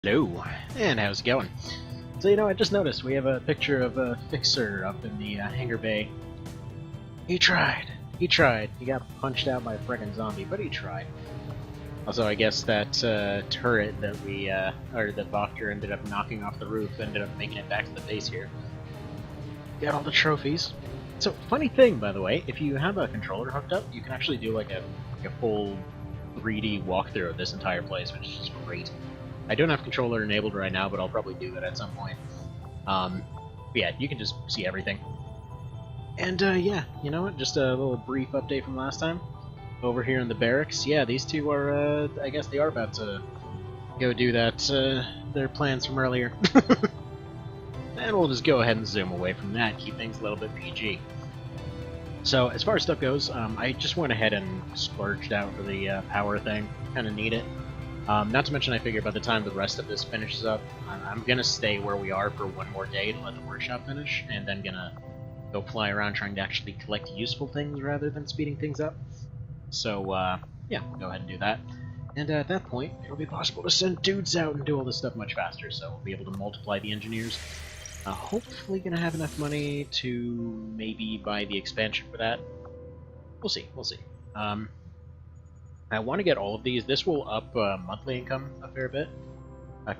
Hello, and how's it going? So, I just noticed we have a picture of a Fixer up in the hangar bay. He tried. He tried. He got punched out by a friggin' zombie, but he tried. Also, I guess that turret that or that Voctor ended up knocking off the roof ended up making it back to the base here. Got all the trophies. So, funny thing, by the way, if you have a controller hooked up, you can actually do like a full 3D walkthrough of this entire place, which is just great. I don't have controller enabled right now, but I'll probably do that at some point. But yeah, you can just see everything. And yeah, you know what? Just a little brief update from last time. Over here in the barracks, yeah, these two are, I guess they are about to go do that, their plans from earlier. And we'll just go ahead and zoom away from that, keep things a little bit PG. So, as far as stuff goes, I just went ahead and splurged out for the power thing. Kinda need it. Not to mention, I figure by the time the rest of this finishes up, I'm gonna stay where we are for one more day to let the workshop finish, and then gonna go fly around trying to actually collect useful things rather than speeding things up. So, yeah, go ahead and do that. And at that point, it'll be possible to send dudes out and do all this stuff much faster, so we'll be able to multiply the engineers. Hopefully gonna have enough money to maybe buy the expansion for that. We'll see, we'll see. I want to get all of these. This will up monthly income a fair bit.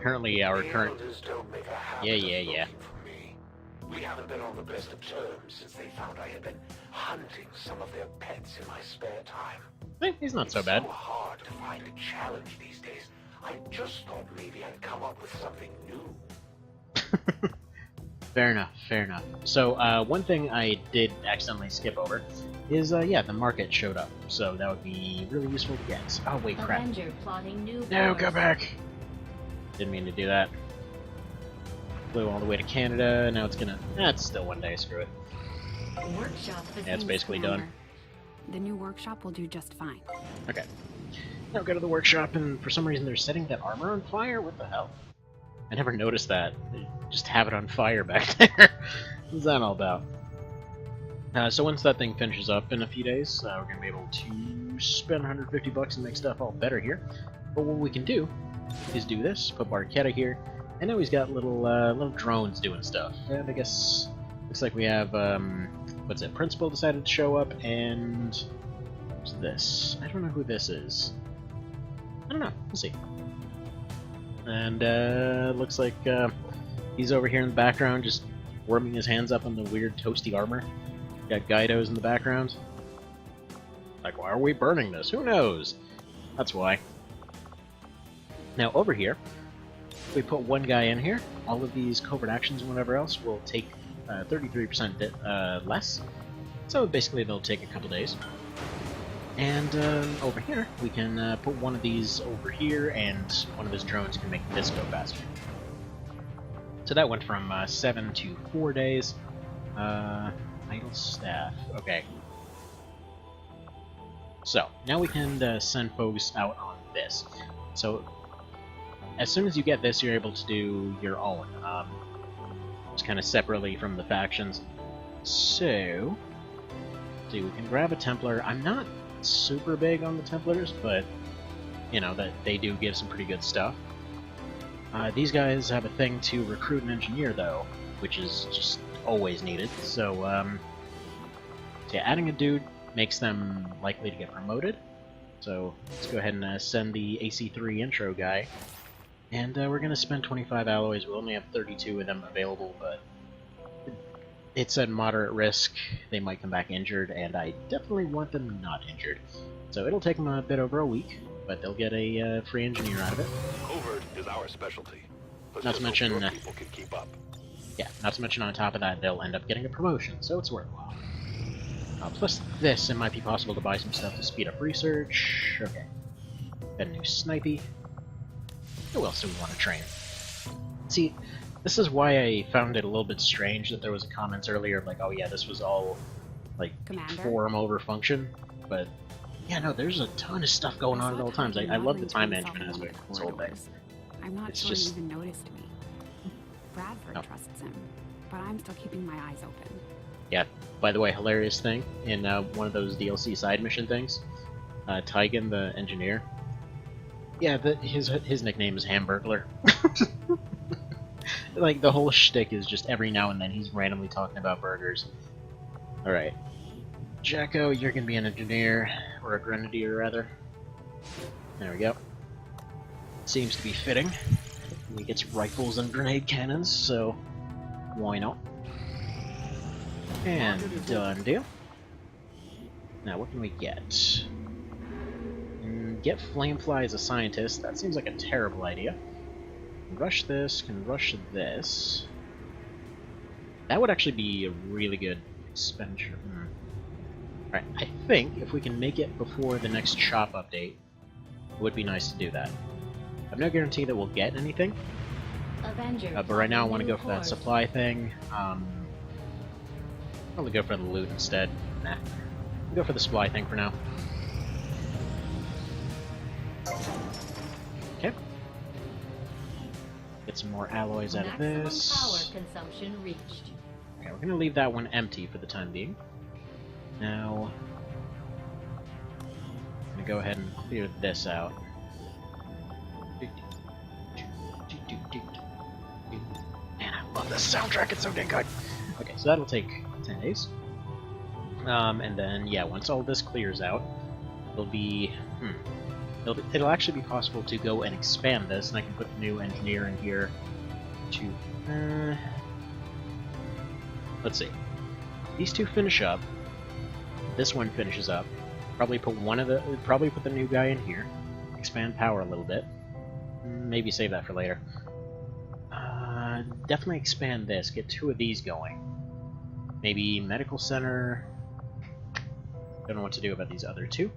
Currently, our current... Yeah. We haven't been on the best of terms since they found I had been hunting some of their pets in my spare time. He's not so bad. It's so hard to find a challenge these days. I just thought maybe I'd come up with something new. Fair enough, fair enough. So, one thing I did accidentally skip over is, yeah, the market showed up. So that would be really useful to get. Oh, wait, crap. No, go back! Didn't mean to do that. Flew all the way to Canada, now it's gonna... it's still one day, screw it. Yeah, it's basically done. The new workshop will do just fine. Okay. Now go to the workshop, and for some reason they're setting that armor on fire? What the hell? I never noticed that. They just have it on fire back there. What's that all about? So once that thing finishes up in a few days, we're going to be able to spend 150 bucks and make stuff all better here. But what we can do is do this, put Barchetta here, and now he's got little drones doing stuff. And I guess looks like we have, what's it, Principal decided to show up, and what's this? I don't know who this is. I don't know, we'll see. And looks like he's over here in the background just warming his hands up on the weird toasty armor. Got Guidos in the background. Like, why are we burning this? Who knows? That's why. Now, over here, if we put one guy in here, all of these covert actions and whatever else will take 33% less. So basically they'll take a couple days. And over here, we can put one of these over here, and one of his drones can make this go faster. So that went from 7 to 4 days. Idle staff. Okay. So, now we can send folks out on this. So, as soon as you get this, you're able to do your own. Just kind of separately from the factions. So, see, we can grab a Templar. I'm not super big on the Templars, but, you know, that they do give some pretty good stuff. These guys have a thing to recruit an engineer, though, which is just always needed. So, yeah, adding a dude makes them likely to get promoted. So, let's go ahead and send the AC3 intro guy. And we're going to spend 25 alloys. We only have 32 of them available, but it's at moderate risk. They might come back injured, and I definitely want them not injured. So it'll take them a bit over a week, but they'll get a free engineer out of it. Covert is our specialty. Not to mention, people can keep up. Yeah, not to mention on top of that, they'll end up getting a promotion, so it's worthwhile. Plus this, it might be possible to buy some stuff to speed up research. Okay. Got a new snipey. Who else do we want to train? See, this is why I found it a little bit strange that there was a comment earlier of like, oh yeah, this was all, like, form over function. But, yeah, no, there's a ton of stuff going on at all times. I love the time management aspect of this whole thing. I'm not It's sure just... he even noticed me. Bradford trusts him, but I'm still keeping my eyes open. Yeah, by the way, hilarious thing, in one of those DLC side mission things, Tygan, the engineer, Yeah, his nickname is Hamburglar. Like, the whole shtick is just every now and then he's randomly talking about burgers. Alright. Jacko, you're gonna be an engineer, or a grenadier, rather. There we go. Seems to be fitting. He gets rifles and grenade cannons, so why not? And done deal. Now, what can we get? Get Flamefly as a scientist. That seems like a terrible idea. Can rush this, can rush this. That would actually be a really good expenditure. Alright, I think if we can make it before the next shop update, it would be nice to do that. I have no guarantee that we'll get anything, but right now I want to go for that supply thing. Probably go for the loot instead. Nah, I'll go for the supply thing for now. Okay. Get some more alloys out of this. Power consumption reached. Okay, we're gonna leave that one empty for the time being. Now, I'm gonna go ahead and clear this out. Man, I love this soundtrack, it's so dang good. Okay, so that'll take 10 days. And then, yeah, once all this clears out, it'll be... It'll actually be possible to go and expand this, and I can put the new engineer in here to... let's see. These two finish up. This one finishes up. Probably put the new guy in here. Expand power a little bit. Maybe save that for later. Definitely expand this. Get 2 of these going. Maybe medical center. Don't know what to do about these other 2.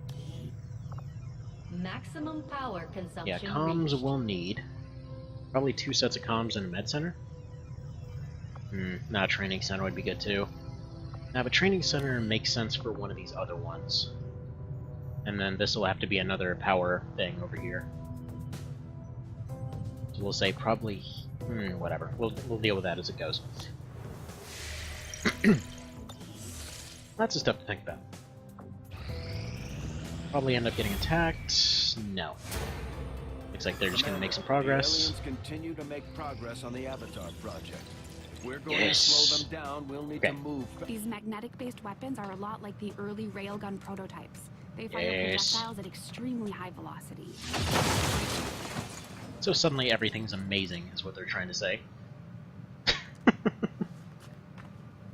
Maximum power consumption. Yeah, comms reached. we'll need. Probably 2 sets of comms and a med center. Nah, training center would be good too. Now, a training center makes sense for one of these other ones. And then this will have to be another power thing over here. So we'll say probably... whatever. We'll deal with that as it goes. Lots of stuff to think about. Probably end up getting attacked. No. Looks like they're just going to make some progress. The aliens continue to make progress on the Avatar project. If we're going to slow them down, we'll need to move. These magnetic-based weapons are a lot like the early railgun prototypes. They fire projectiles at extremely high velocity. So suddenly everything's amazing, is what they're trying to say.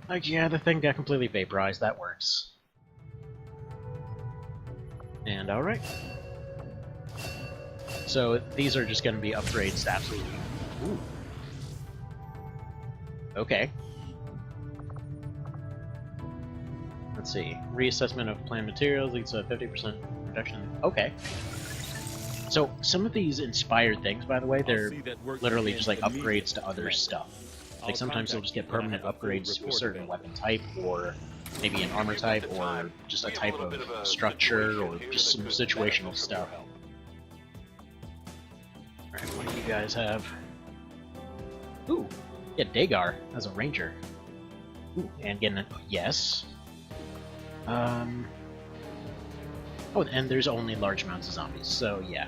Like, yeah, the thing got completely vaporized, that works. And alright. So these are just going to be upgrades to absolutely... Ooh. Okay. Let's see. Reassessment of planned materials leads to a 50% reduction. Okay. So, some of these inspired things, by the way, they're literally just like upgrades to other stuff. Like, sometimes you'll just get permanent upgrades to a certain weapon type, or maybe an armor type, or just a type of structure, or just some situational stuff. Alright, what do you guys have? Ooh! Yeah, Dagar as a ranger. Ooh, and getting a... yes. Oh, and there's only large amounts of zombies, so yeah.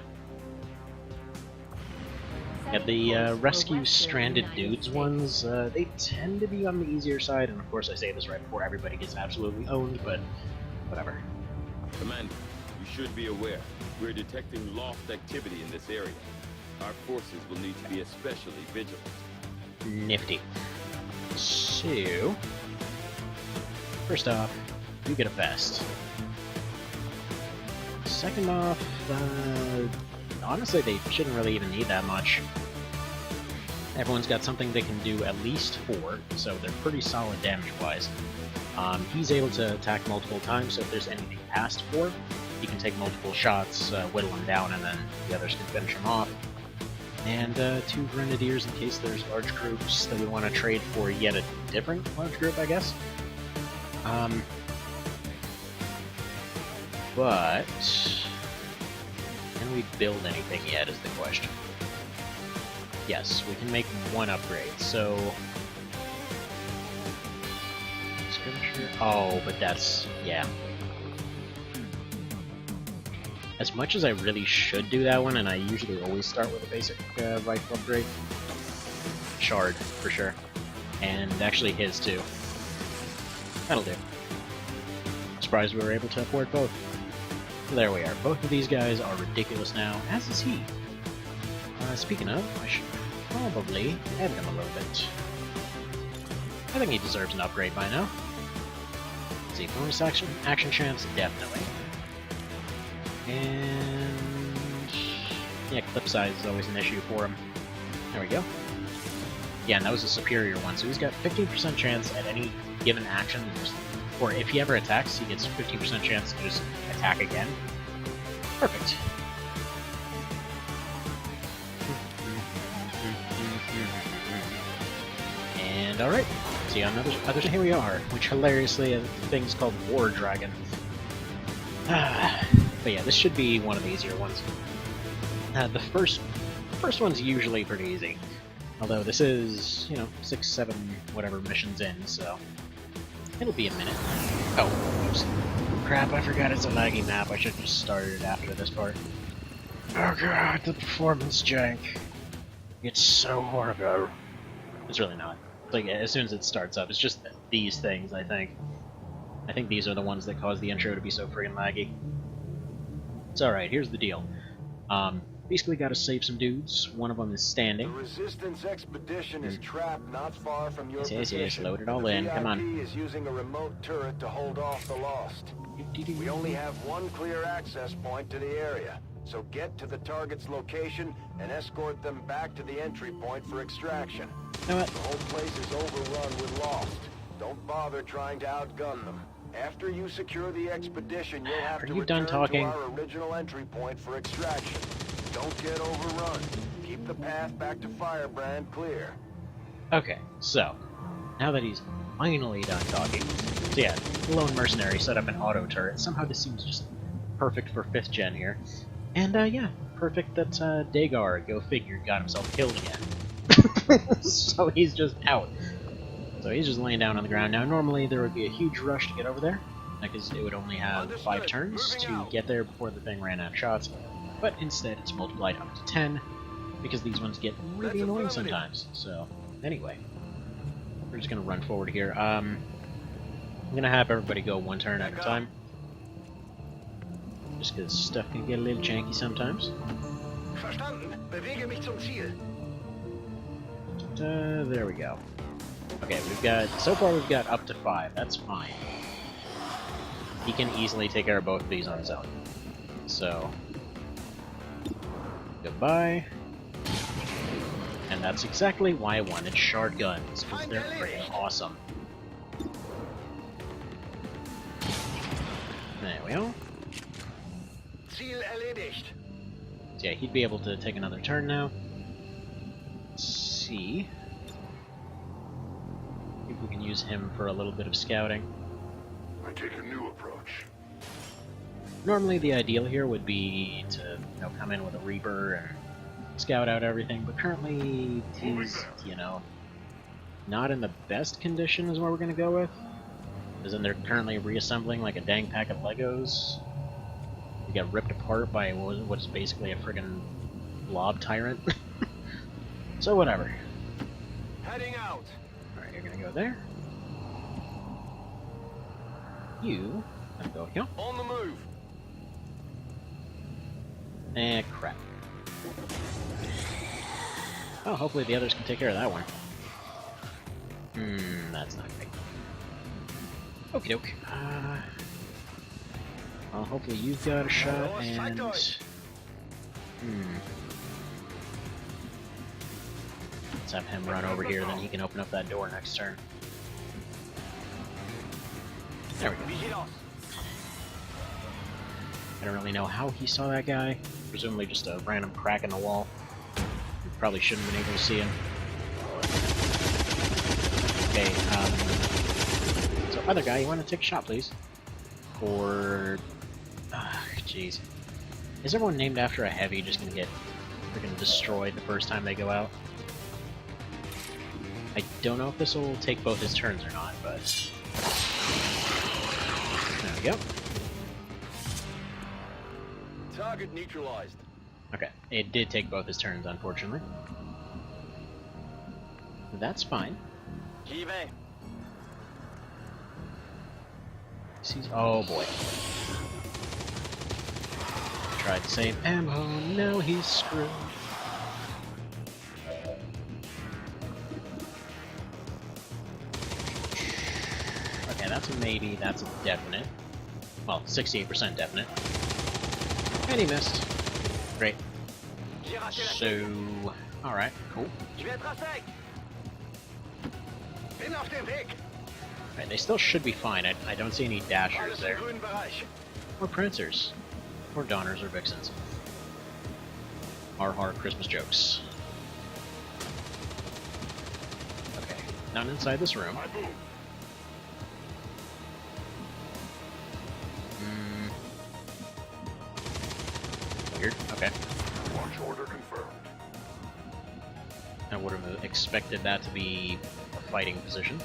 Yeah, the rescue stranded dudes ones, they tend to be on the easier side, and of course I say this right before everybody gets absolutely owned, but whatever. Commander, you should be aware, we're detecting lost activity in this area. Our forces will need to be especially vigilant. Nifty. So, first off, you get a vest. Second off, honestly, they shouldn't really even need that much. Everyone's got something they can do at least 4, so they're pretty solid damage-wise. He's able to attack multiple times, so if there's anything past 4, he can take multiple shots, whittle him down, and then the others can finish him off. And 2 grenadiers in case there's large groups that we want to trade for yet a different large group, I guess. But can we build anything yet is the question. Yes, we can make 1 upgrade, so... Skirmisher? Oh, but that's... yeah. as much as I really should do that one, and I usually always start with a basic rifle upgrade, Shard, for sure. And actually his, too. That'll do. Surprised we were able to afford both. So there we are. Both of these guys are ridiculous now, as is he. Speaking of, I should probably edit him a little bit. I think he deserves an upgrade by now. Let's see, bonus action chance, definitely. And yeah, clip size is always an issue for him. There we go. Yeah, and that was a superior one, so he's got 15% chance at any given action, or if he ever attacks, he gets 15% chance to just attack again. Perfect. And alright, see on other here we are, which hilariously a thing's called War Dragon. But yeah, this should be one of the easier ones. The first one's usually pretty easy. Although this is, you know, 6, 7, whatever missions in, so it'll be a minute. Oh, oops. Crap, I forgot it's a laggy map. I should have just started it after this part. Oh god, the performance jank. It's so horrible. It's really not. Like, as soon as it starts up, it's just these things, I think. I think these are the ones that cause the intro to be so friggin' laggy. It's alright, here's the deal. Basically gotta save some dudes. One of them is standing. The Resistance expedition is trapped not far from your position. Yes, load it all in, come on. The is using a remote turret to hold off the Lost. We only have one clear access point to the area, so get to the target's location and escort them back to the entry point for extraction. You know what? The whole place is overrun with Lost. Don't bother trying to outgun them. After you secure the expedition, you'll have to return to our original entry point for extraction. Don't get overrun. Keep the path back to Firebrand clear. Okay, so now that he's finally done talking, so yeah, the lone mercenary set up an auto turret. Somehow this seems just perfect for 5th gen here. And yeah, perfect that Dagar, go figure, got himself killed again. So he's just out. So he's just laying down on the ground. Now normally there would be a huge rush to get over there, because it would only have 5 turns to get there before the thing ran out of shots. But instead it's multiplied up to 10, because these ones get really annoying sometimes. So anyway, we're just gonna run forward here. I'm gonna have everybody go 1 turn at a time, just because stuff can get a little janky sometimes. Verstanden. Bewege mich zum Ziel. There we go. Okay, so far we've got up to 5. That's fine. He can easily take care of both of these on his own. So goodbye. And that's exactly why I wanted shard guns, because they're freaking awesome. There we go. Ziel erledigt. So yeah, he'd be able to take another turn now. Let's see if we can use him for a little bit of scouting. I take a new approach. Normally the ideal here would be to, you know, come in with a Reaper and scout out everything, but currently he's, you know, not in the best condition is what we're gonna go with. As in they're currently reassembling like a dang pack of Legos. They got ripped apart by what is basically a friggin' blob tyrant. So whatever. Heading out. Alright, you're gonna go there. You gonna go here. On the move. Eh, crap. Oh, hopefully the others can take care of that one. That's not great. Okie doke. Well, hopefully you've got a shot, and... Let's have him run over here, then he can open up that door next turn. There we go. I don't really know how he saw that guy. Presumably just a random crack in the wall. You probably shouldn't have been able to see him. Okay, so other guy, you want to take a shot, please? Or... jeez. Is everyone named after a heavy just gonna get freaking destroyed the first time they go out? I don't know if this will take both his turns or not, but... There we go. Target neutralized. Okay, it did take both his turns, unfortunately. That's fine. J'y vais. Oh boy. Tried to save ammo, now he's screwed. Okay, that's a maybe, that's a definite. Well, 68% definite. And he missed. Great. So, alright, cool. Right, they still should be fine. I don't see any dashers there. Or prancers. Or donners or vixens. Har har Christmas jokes. Okay, none inside this room. Weird, okay. Launch order confirmed. I would have expected that to be a fighting position.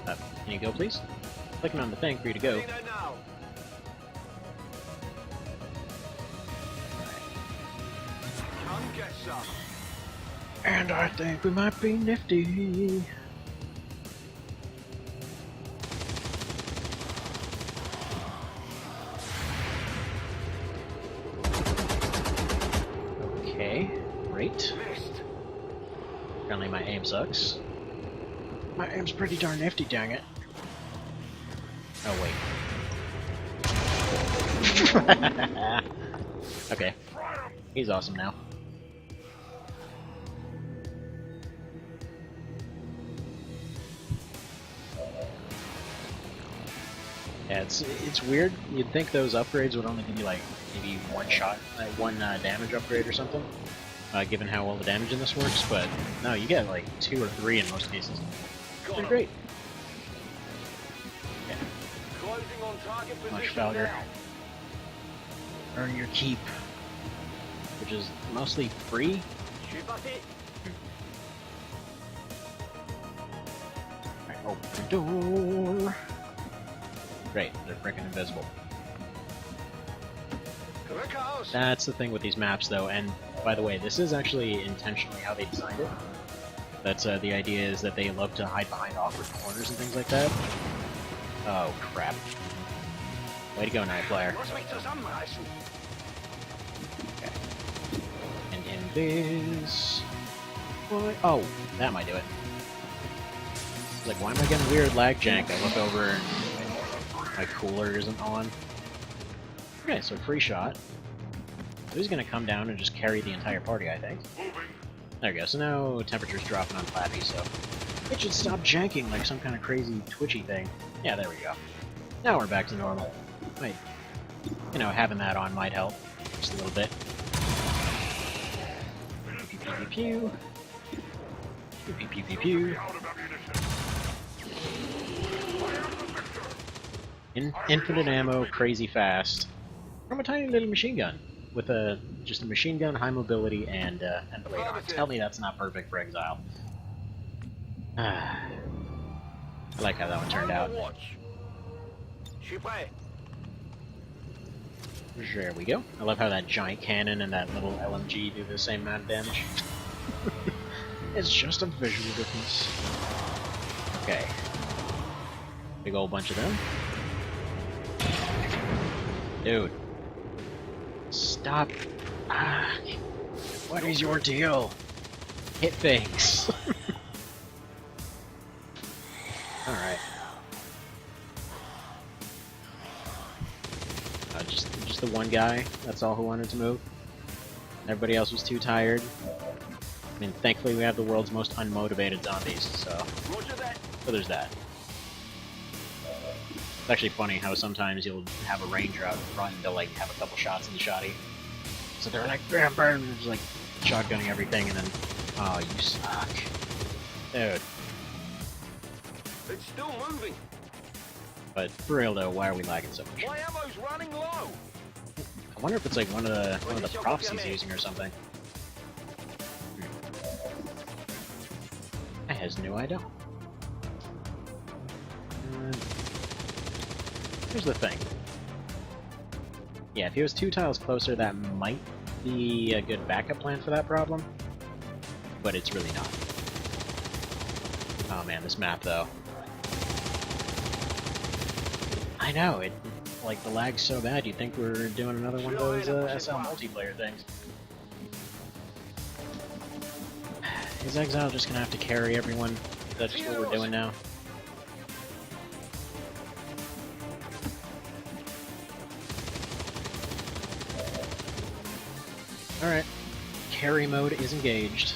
Can you go, please? Clicking on the thing for you to go. Come get some. And I think we might be nifty. Okay, great. Apparently my aim sucks. My aim's pretty darn nifty, dang it. Oh, wait. Okay. He's awesome now. Yeah, it's weird. You'd think those upgrades would only give you like maybe one shot, one damage upgrade or something, given how well the damage in this works. But no, you get like 2 or 3 in most cases. They're great. Yeah. Closing on target Much position valor. now. Earn your keep, which is mostly free. Alright, open the door. Great, they're freaking invisible. That's the thing with these maps, though, and by the way, this is actually intentionally how they designed it. That's the idea is that they love to hide behind awkward corners and things like that. Oh, crap. Way to go, Night Flyer. Okay. And invis... What? Oh, that might do it. Like, why am I getting weird lag jank? I look over and my cooler isn't on. Okay, so free shot. So he's gonna come down and just carry the entire party, I think. There we go, so now temperature's dropping on Flappy, so it should stop janking like some kind of crazy twitchy thing. Yeah, there we go. Now we're back to normal. Wait, you know, having that on might help. Just a little bit. Pew pew pew pew. Pew pew pew pew pew. Infinite ammo, crazy fast, from a tiny little machine gun with just a machine gun, high mobility, and blade on. Tell me that's not perfect for Exile. I like how that one turned out. There we go. I love how that giant cannon and that little LMG do the same amount of damage. It's just a visual difference. Okay. Big old bunch of them. Dude. Stop. What is your deal? Hit things. Alright. Just the one guy, that's all who wanted to move. Everybody else was too tired. I mean, thankfully we have the world's most unmotivated zombies, so there's that. It's actually funny how sometimes you'll have a ranger out in front and they'll like have a couple shots in the shotty. So they're like, bam, bam, just like shotgunning everything and then, oh, you suck. Dude. It's still moving. But for real though, why are we lagging so much? My ammo's running low. I wonder if it's like one of the props he's using or something. I has no idea. Here's the thing. Yeah, if he was 2 tiles closer, that might be a good backup plan for that problem. But it's really not. Oh man, this map though. I know, like the lag's so bad you'd think we're doing another one of those SL multiplayer things. Is Exile just gonna have to carry everyone? Is that just what we're doing now? Alright. Carry mode is engaged.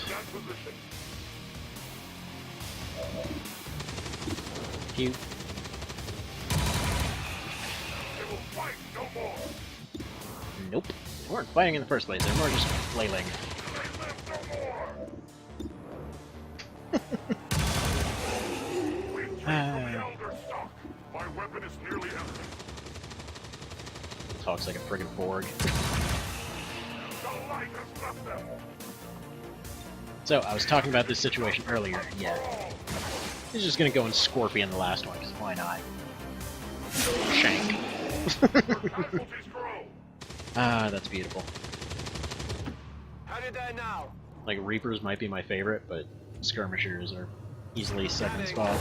Cute. Nope. They weren't fighting in the first place, they were more just flailing. Talks like a friggin' Borg. So, I was talking about this situation earlier. Yeah. He's just gonna go and Scorpion the last one, because why not? Shank. Ah, that's beautiful. How did that now? Like, Reapers might be my favorite, but Skirmishers are easily second spot.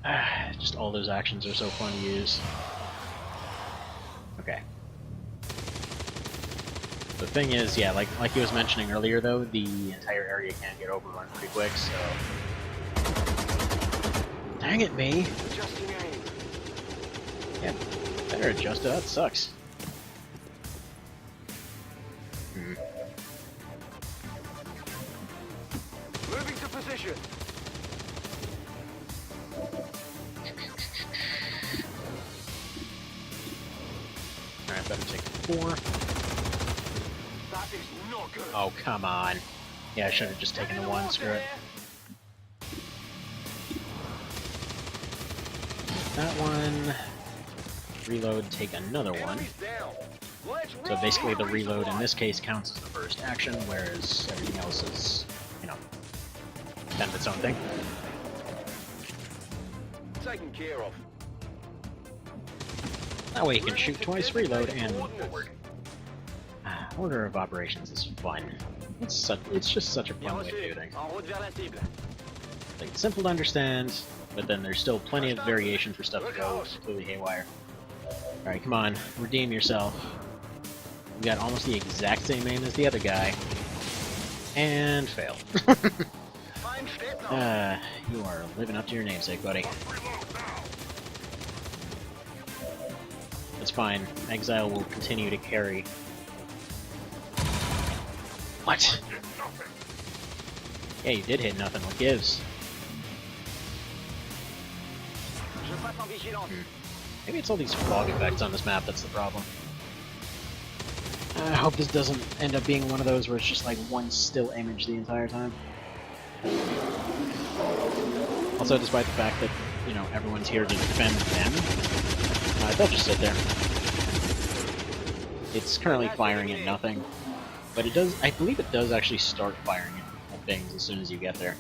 Ah, just all those actions are so fun to use. Okay. The thing is, yeah, like he was mentioning earlier though, the entire area can get overrun pretty quick, so... Dang it, me! Yeah, better adjust it, that sucks. Moving to position. Alright, better take 4. That is not good. Oh, come on. Yeah, I should have just taken the 1, screw it. That one. Reload, take another one. So basically the reload in this case counts as the first action, whereas everything else is, you know, kind of its own thing. Taken care of. That way you can shoot twice, reload, and move forward. Order of operations is fun. It's just such a fun way to do things. Like, it's simple to understand, but then there's still plenty of variation for stuff to go completely haywire. Alright, come on, redeem yourself. You got almost the exact same aim as the other guy. And failed. You are living up to your namesake, buddy. That's fine. Exile will continue to carry. What? Yeah, you did hit nothing. What gives? Maybe it's all these fog effects on this map that's the problem. I hope this doesn't end up being one of those where it's just like one still image the entire time. Also, despite the fact that, you know, everyone's here to defend them, they'll just sit there. It's currently firing at nothing, but it does, I believe it does actually start firing at things as soon as you get there.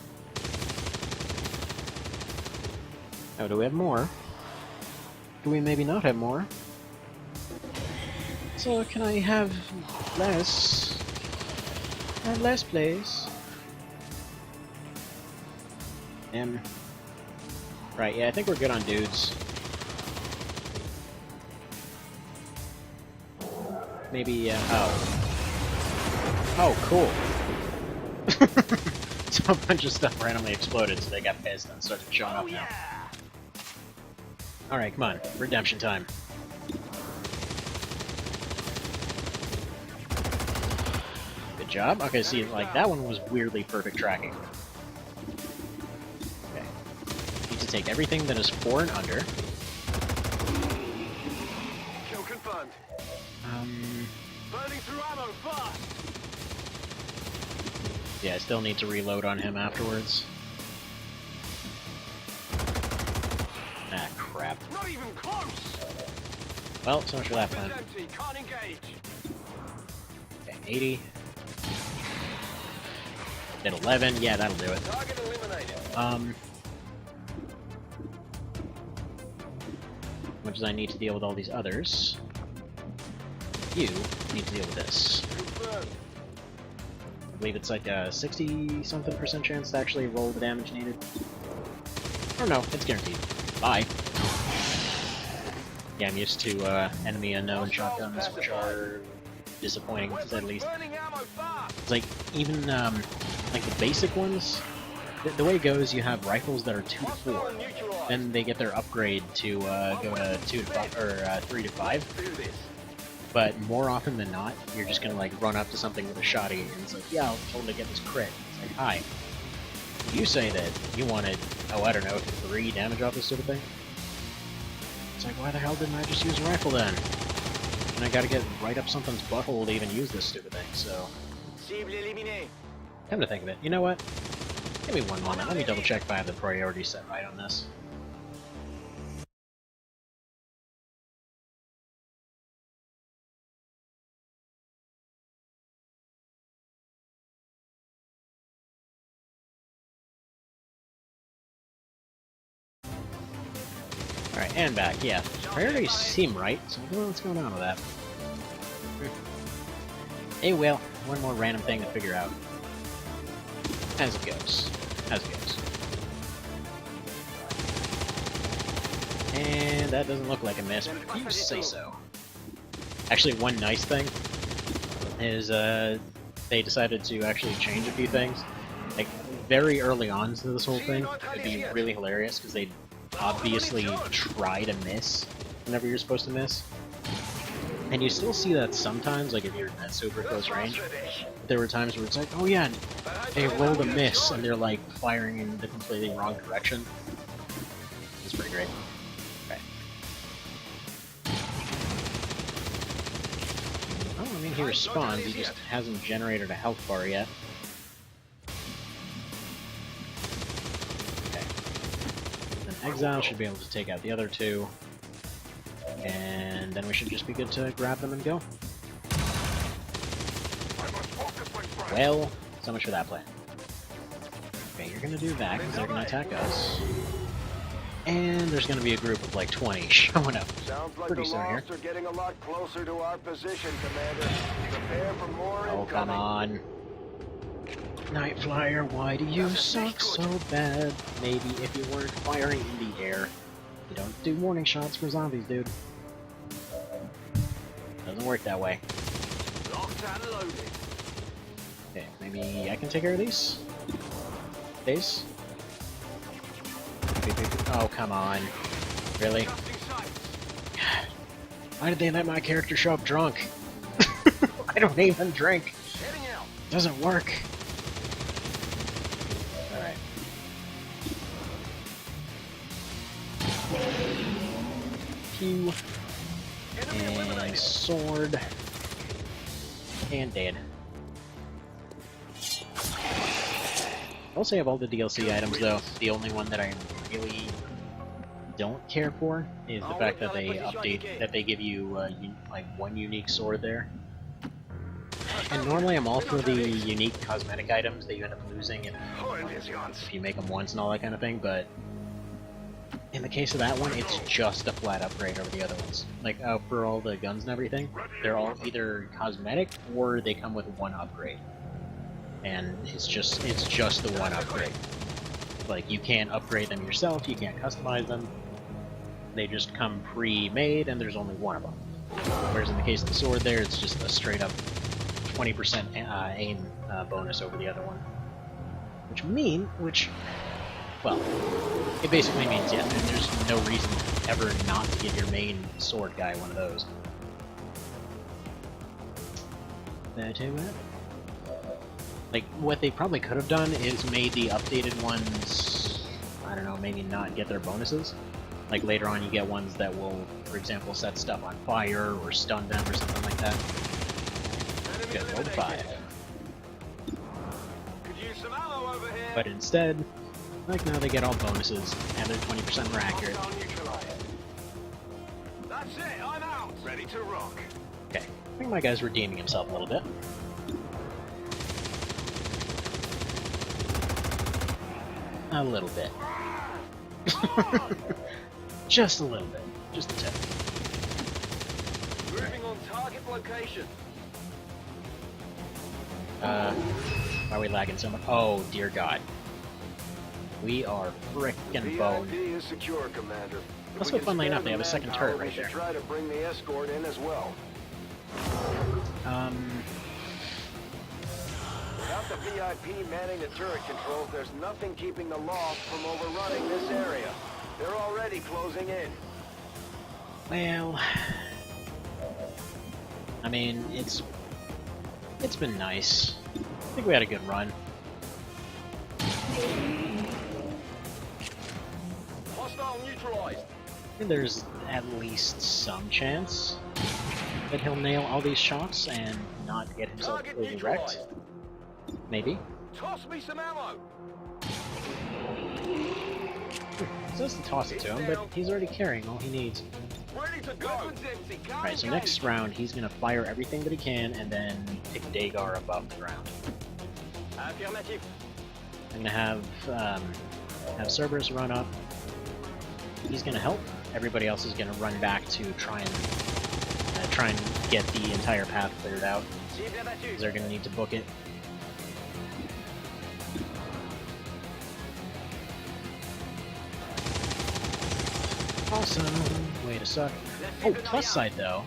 Oh, do we have more? Do we maybe not have more? So can I have less? Less, please. Right, yeah, I think we're good on dudes. Maybe, oh, cool. So a bunch of stuff randomly exploded, so they got pissed and started showing up now. Alright, come on. Redemption time. Good job. Okay, see, like, that one was weirdly perfect tracking. Okay. Need to take everything that is 4 and under. Kill confirmed. Burning through ammo fast. Yeah, I still need to reload on him afterwards. Ah, crap. Not even close. Well, so much for that plan. Empty. Can't engage. Okay, 80. Hit 11. Yeah, that'll do it. Target eliminated. What much as I need to deal with all these others, you need to deal with this. I believe it's like a 60-something% chance to actually roll the damage needed. Or no, it's guaranteed. Bye. Yeah, I'm used to enemy unknown shotguns, which are disappointing, to say the least. It's like, even, like the basic ones, the way it goes, you have rifles that are 2 to 4, then they get their upgrade to go to 2 to 5, or 3 to 5. But more often than not, you're just gonna like run up to something with a shotty, and it's like, yeah, I'll totally get this crit. It's like, hi. You say that you wanted, oh, I don't know, 3 damage off this sort of thing? It's like, why the hell didn't I just use a rifle then? And I gotta get right up something's butthole to even use this stupid thing, so... Come to think of it, you know what? Give me one moment, let me double check if I have the priority set right on this. Alright, and back, yeah. Priorities seem right, so I don't know what's going on with that. Hey, well, one more random thing to figure out. As it goes. As it goes. And that doesn't look like a miss, but if you say so. Actually, one nice thing is they decided to actually change a few things. Like, very early on to this whole thing, it'd be really hilarious, because they obviously try to miss whenever you're supposed to miss. And you still see that sometimes, like if you're at super close range. But there were times where it's like, oh yeah, they rolled a miss and they're like firing in the completely wrong direction. It's pretty great. Okay. Oh, I mean he responds, he just hasn't generated a health bar yet. Exile should be able to take out the other 2, and then we should just be good to grab them and go. Well, so much for that plan. Okay, you're gonna do that because they're gonna attack us. And there's gonna be a group of like 20 showing up pretty soon here. Are getting a lot closer to our position, Commander. Prepare for more oh, come on. Night Flyer, why do you suck so bad? Maybe if you weren't firing in the air. You don't do warning shots for zombies, dude. Doesn't work that way. Okay, maybe I can take care of these? These? Oh, come on. Really? Why did they let my character show up drunk? I don't even drink. It doesn't work. Pew. And sword. And dead. I'll say of all the DLC items though, the only one that I really don't care for is the fact that they update, that they give you like one unique sword there. And normally I'm all for the unique cosmetic items that you end up losing if you make them once and all that kind of thing, but in the case of that one, it's just a flat upgrade over the other ones. Like, for all the guns and everything, they're all either cosmetic or they come with one upgrade. And it's just the one upgrade. Like, you can't upgrade them yourself, you can't customize them. They just come pre-made, and there's only one of them. Whereas in the case of the sword there, it's just a straight-up 20% aim bonus over the other one. Well, it basically means, yeah, there's no reason ever not to give your main sword guy one of those. Did I tell you what? Like, what they probably could have done is made the updated ones, I don't know, maybe not get their bonuses. Like, later on you get ones that will, for example, set stuff on fire or stun them or something like that. Good, roll 5. But instead, like now they get all bonuses, and they're 20% more accurate. That's it, I'm out. Ready to rock. Okay, I think my guy's redeeming himself a little bit. A little bit. Just a little bit. Just a tip. Moving on target location. Why are we lagging so much? Oh, dear God. We are frickin' boned. VIP is secure, Commander. Also, funnily enough, they have a second turret right there. Try to bring the escort in as well. Without the VIP manning the turret controls, there's nothing keeping the Lost from overrunning this area. They're already closing in. Well, I mean, it's been nice. I think we had a good run. Hostile neutralized. And there's at least some chance that he'll nail all these shots and not get himself Target completely wrecked. Maybe. Toss me some ammo. Says to toss it to him, but he's already carrying all he needs. Ready to go. Alright, so next round he's gonna fire everything that he can and then pick Dagar above the ground. Affirmative. I'm gonna have Cerberus run up. He's gonna help. Everybody else is gonna run back to try and get the entire path cleared out. Because they're gonna need to book it. Awesome. Way to suck. Oh, plus side though,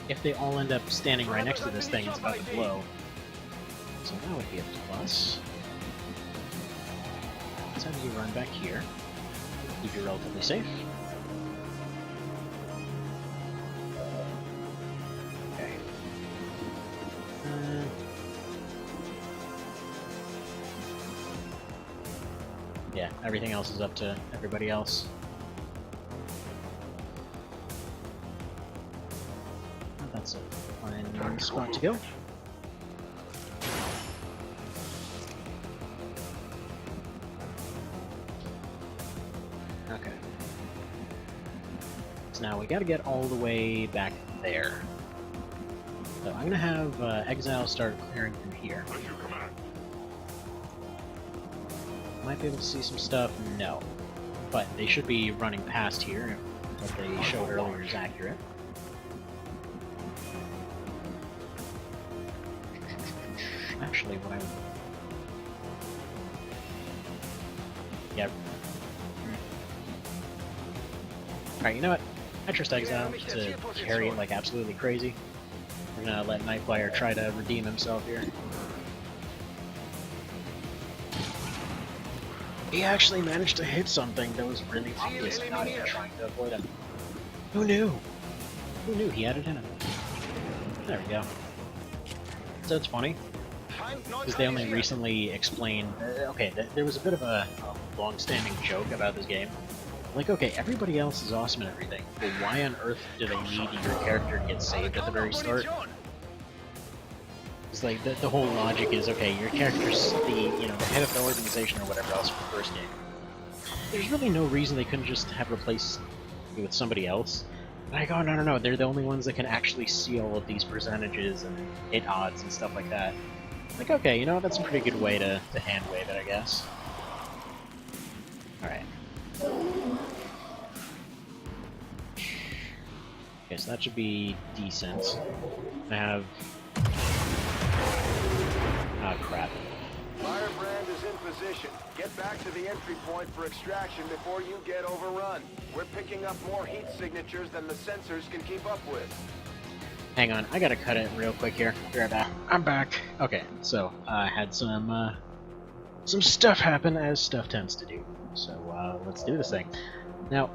if they all end up standing right next to this thing, it's about to blow. So that would be a plus. Let's have you run back here. Keep you relatively safe. Okay. Yeah, everything else is up to everybody else. That's a fine spot to go. Okay. So now we gotta get all the way back there. So I'm gonna have Exile start clearing from here. Might be able to see some stuff? No. But they should be running past here if what they showed earlier is accurate. Actually, what I would... Yeah. Alright, you know what? I trust Exile to carry it like absolutely crazy. We're gonna let Nightflyer try to redeem himself here. He actually managed to hit something that was really obvious and not even trying to avoid him. Who knew? Who knew he had it in him? There we go. So it's funny, because they only recently explained... okay, there was a bit of a long-standing joke about this game. Like, okay, everybody else is awesome and everything, but why on earth do they need your character to get saved at the very start? It's like, the whole logic is, okay, your character's the head of the organization or whatever else from the first game. There's really no reason they couldn't just have replaced you with somebody else. Like, oh, no, they're the only ones that can actually see all of these percentages and hit odds and stuff like that. Like, okay, that's a pretty good way to hand wave it, I guess. Alright. Okay, so that should be decent. I have... ah, crap. Firebrand is in position. Get back to the entry point for extraction before you get overrun. We're picking up more heat signatures than the sensors can keep up with. Hang on, I gotta cut it real quick here. Be right back. I'm back. Okay, so I had some stuff happen, as stuff tends to do. So let's do this thing. Now,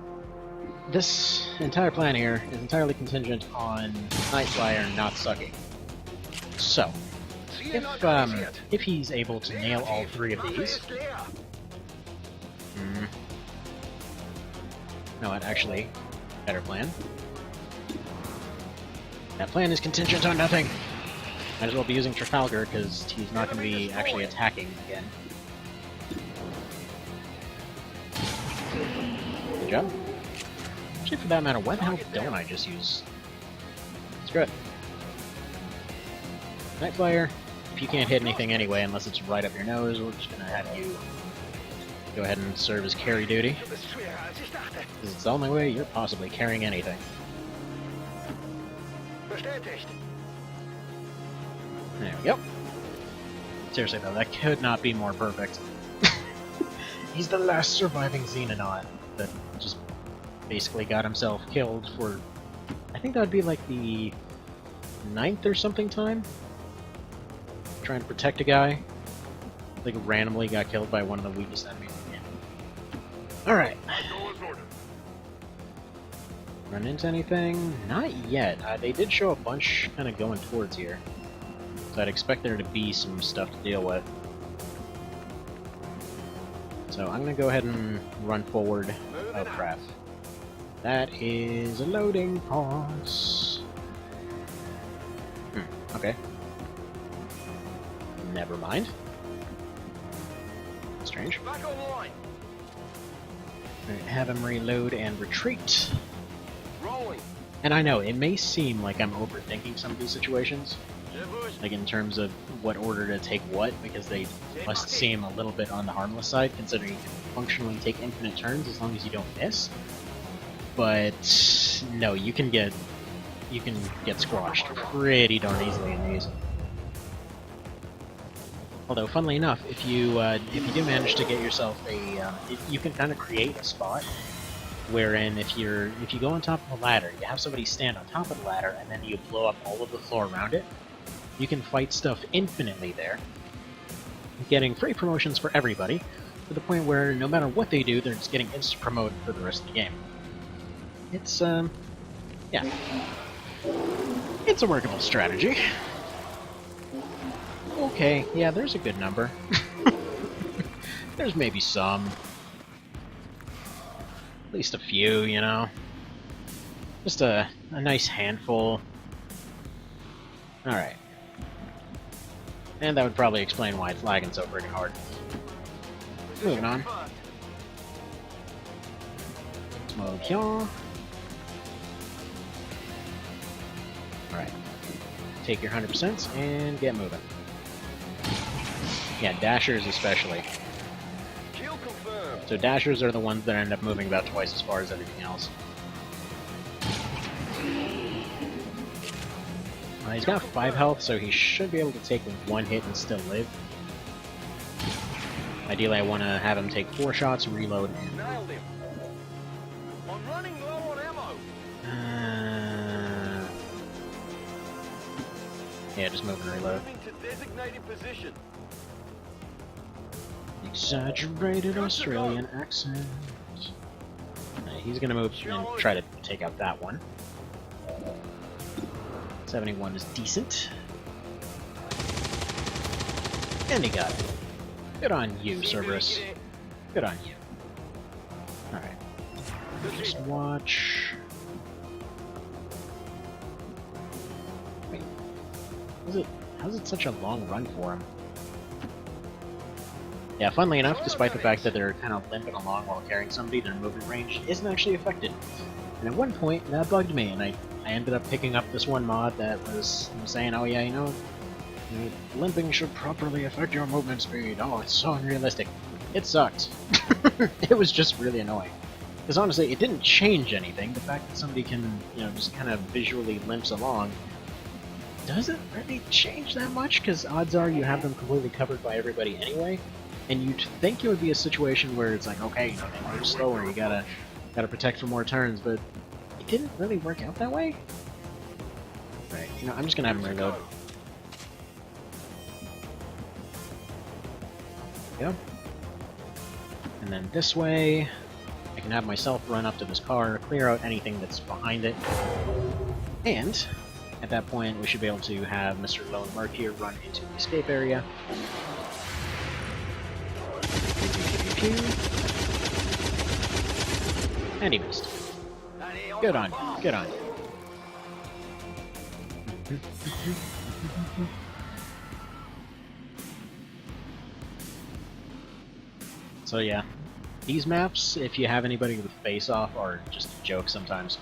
this entire plan here is entirely contingent on Nightflyer not sucking. So, if he's able to nail all three of these... No, actually, better plan. That plan is contingent on nothing. Might as well be using Trafalgar, because he's not going to be actually attacking again. Good job. Actually, for that matter, why the hell don't I just use... Screw it. Nightflyer, if you can't hit anything anyway, unless it's right up your nose, we're just going to have you Go ahead and serve as carry duty. Because it's the only way you're possibly carrying anything. There we go. Seriously though, that could not be more perfect. He's the last surviving Xenanon that just basically got himself killed for... I think that would be like the 9th or something time? Trying to protect a guy. Like randomly got killed by one of the weakest enemies in the game. Alright. Run into anything? Not yet. They did show a bunch kind of going towards here. So I'd expect there to be some stuff to deal with. So I'm gonna go ahead and run forward. Oh crap. That is a loading pause. Okay. Never mind. Strange. Back online. Alright, have him reload and retreat. Rolling. And I know, it may seem like I'm overthinking some of these situations, like in terms of what order to take what, because they must seem a little bit on the harmless side, considering you can functionally take infinite turns as long as you don't miss. But no, you can get squashed pretty darn easily in these. Although, funnily enough, if you do manage to get yourself a, you can kind of create a spot wherein if you go on top of a ladder, you have somebody stand on top of the ladder, and then you blow up all of the floor around it. You can fight stuff infinitely there, getting free promotions for everybody, to the point where no matter what they do, they're just getting instant promoted for the rest of the game. It's yeah, it's a workable strategy. Okay, yeah, there's a good number. There's maybe some. At least a few, you know? Just a nice handful. Alright. And that would probably explain why it's lagging so freaking hard. Moving on. Smoke here. Alright. Take your 100% and get moving. Yeah, dashers especially. So dashers are the ones that end up moving about twice as far as everything else. He's got 5 health, so he should be able to take one hit and still live. Ideally, I want to have him take 4 shots, reload, and... Nailed him. I'm running low on ammo. Yeah, just move and reload. Moving to designated position. Exaggerated Australian accent. He's gonna move and try to take out that one. 71 is decent. And he got it. Good on you, Cerberus. Good on you. Alright. Just watch. Wait. How's it such a long run for him? Yeah, funnily enough, despite the fact that they're kind of limping along while carrying somebody, their movement range isn't actually affected. And at one point, that bugged me, and I ended up picking up this one mod that was saying, oh yeah, you know, limping should properly affect your movement speed. Oh, it's so unrealistic. It sucked. It was just really annoying. Because honestly, it didn't change anything. The fact that somebody can, you know, just kind of visually limps along doesn't really change that much, because odds are you have them completely covered by everybody anyway. And you'd think it would be a situation where it's like, okay, you know, they move slower, you gotta protect for more turns, but it didn't really work out that way. Right, you know, I'm just gonna have him reload. Yeah. And then this way, I can have myself run up to this car, clear out anything that's behind it, and at that point we should be able to have Mr. Lone Merc here run into the escape area. And he missed. Good on you. Good on you. So yeah, these maps, if you have anybody with face-off, are just a joke sometimes.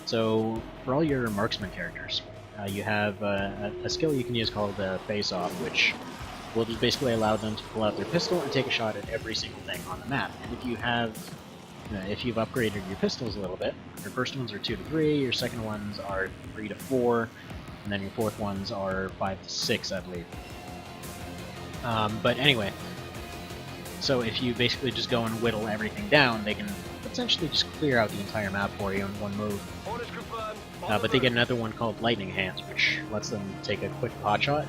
So for all your marksman characters, you have a skill you can use called face-off, which will just basically allow them to pull out their pistol and take a shot at every single thing on the map. And if you have, if you've upgraded your pistols a little bit, your first ones are 2 to 3, your second ones are 3 to 4, and then your fourth ones are 5 to 6, I believe. But anyway, so if you basically just go and whittle everything down, they can essentially just clear out the entire map for you in one move. But they get another one called Lightning Hands, which lets them take a quick pot shot.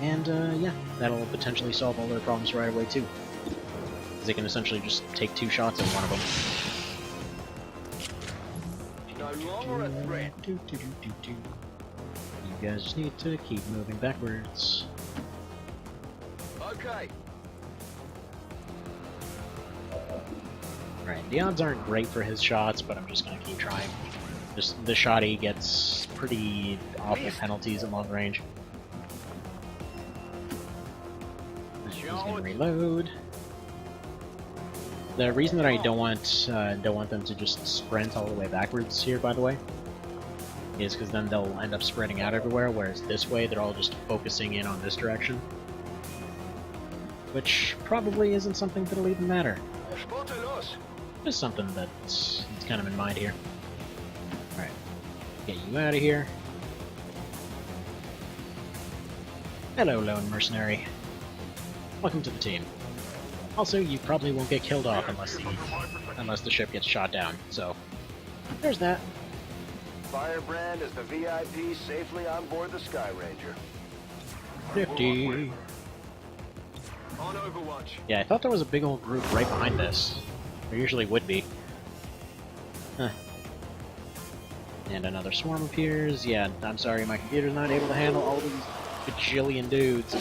And yeah, that'll potentially solve all their problems right away too. Because they can essentially just take 2 shots at one of them. No longer a threat. You guys just need to keep moving backwards. Okay. Right, the odds aren't great for his shots, but I'm just gonna keep trying. Just the shotty gets pretty awful penalties at long range. He's gonna reload. The reason that I don't want them to just sprint all the way backwards here, by the way, is because then they'll end up spreading out everywhere, whereas this way they're all just focusing in on this direction. Which probably isn't something that'll even matter. Just something that's kind of in mind here. Alright, get you out of here. Hello, lone mercenary. Welcome to the team. Also, you probably won't get killed off unless the ship gets shot down, so there's that. Firebrand is the VIP safely on board the Sky Ranger. 50. On Overwatch. Yeah, I thought there was a big old group right behind this. There usually would be. Huh. And another swarm appears. Yeah, I'm sorry, my computer's not able to handle all these bajillion dudes.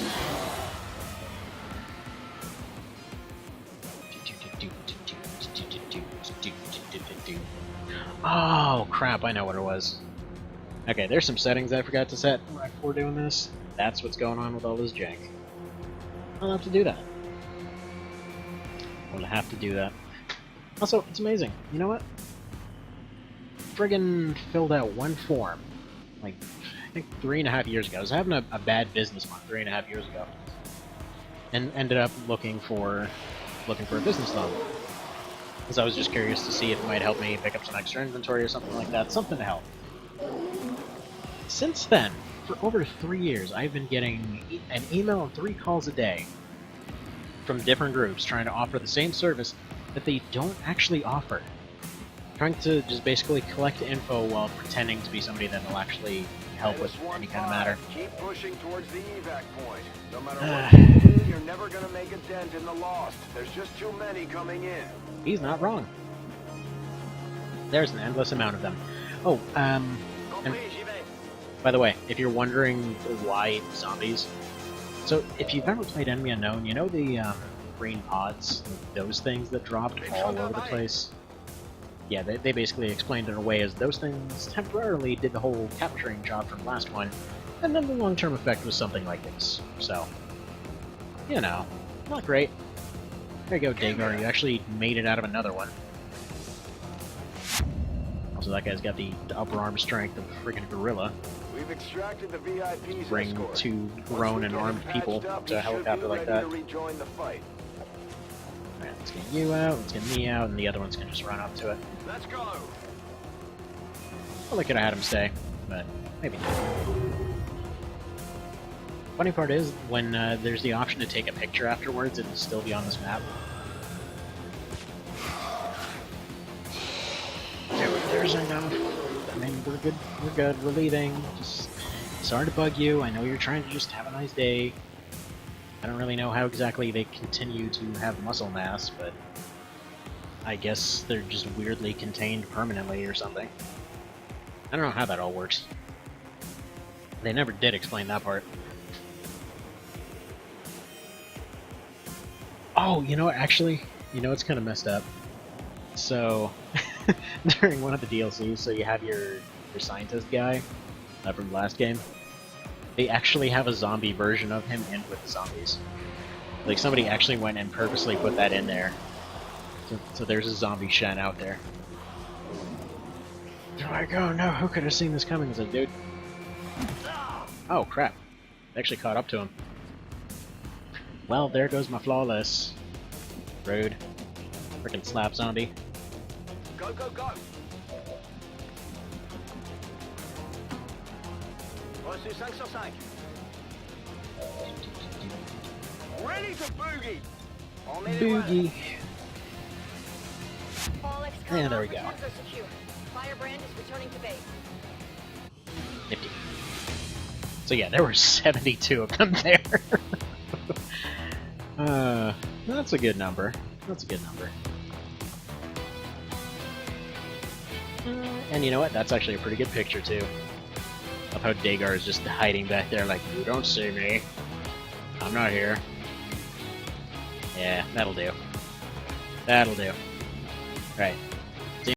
Oh, crap, I know what it was. Okay, there's some settings I forgot to set right before doing this. That's what's going on with all this jank. I'll have to do that. I'll have to do that. Also, it's amazing. You know what? Friggin' filled out one form, like, I think 3.5 years ago. I was having a bad business month 3.5 years ago. And ended up looking for a business loan. Because I was just curious to see if it might help me pick up some extra inventory or something like that. Something to help. Since then, for over 3 years, I've been getting an email and 3 calls a day from different groups trying to offer the same service that they don't actually offer. Trying to just basically collect info while pretending to be somebody that will actually help with any kind of matter. Keep pushing towards the evac point. No matter what you do, you're never gonna make a dent in the lost. There's just too many coming in. He's not wrong. There's an endless amount of them. Oh, and by the way, if you're wondering why zombies, so if you've ever played Enemy Unknown, you know the green pods, those things that dropped all over the place? Yeah, they basically explained it in a way as those things temporarily did the whole capturing job from last one, and then the long-term effect was something like this. So, you know, not great. There you go, Dagar, you actually made it out of another one. Also, that guy's got the upper arm strength of a friggin' gorilla. We've extracted the VIP's Bring escort. 2 grown and armed people to a helicopter like that. Rejoin the fight. Alright, let's get you out, let's get me out, and the other one's gonna just run up to it. Let's go. Well, I could have had him stay, but maybe not. Funny part is, when there's the option to take a picture afterwards, it'll still be on this map. There's enough. I mean, we're good, we're leaving. Just sorry to bug you, I know you're trying to just have a nice day. I don't really know how exactly they continue to have muscle mass, but I guess they're just weirdly contained permanently or something. I don't know how that all works. They never did explain that part. Oh, you know what, actually, you know what's kind of messed up? So, during one of the DLCs, so you have your scientist guy from the last game, they actually have a zombie version of him in with the zombies. Like, somebody actually went and purposely put that in there. So there's a zombie Shen out there. They're like, oh no, who could have seen this coming? It's like, dude. Oh crap. They actually caught up to him. Well, there goes my flawless. Rude. Frickin' slap zombie. Go, go, go! Reçu 5 sur 5. Ready to boogie! On est les Boogie. All XCOM Yeah, there we go. operatives are secure. Firebrand is returning to base. Nifty. So yeah, there were 72 of them there. That's a good number. That's a good number. And you know what? That's actually a pretty good picture too. Of how Dagar is just hiding back there like, you don't see me. I'm not here. Yeah, that'll do. That'll do. Right.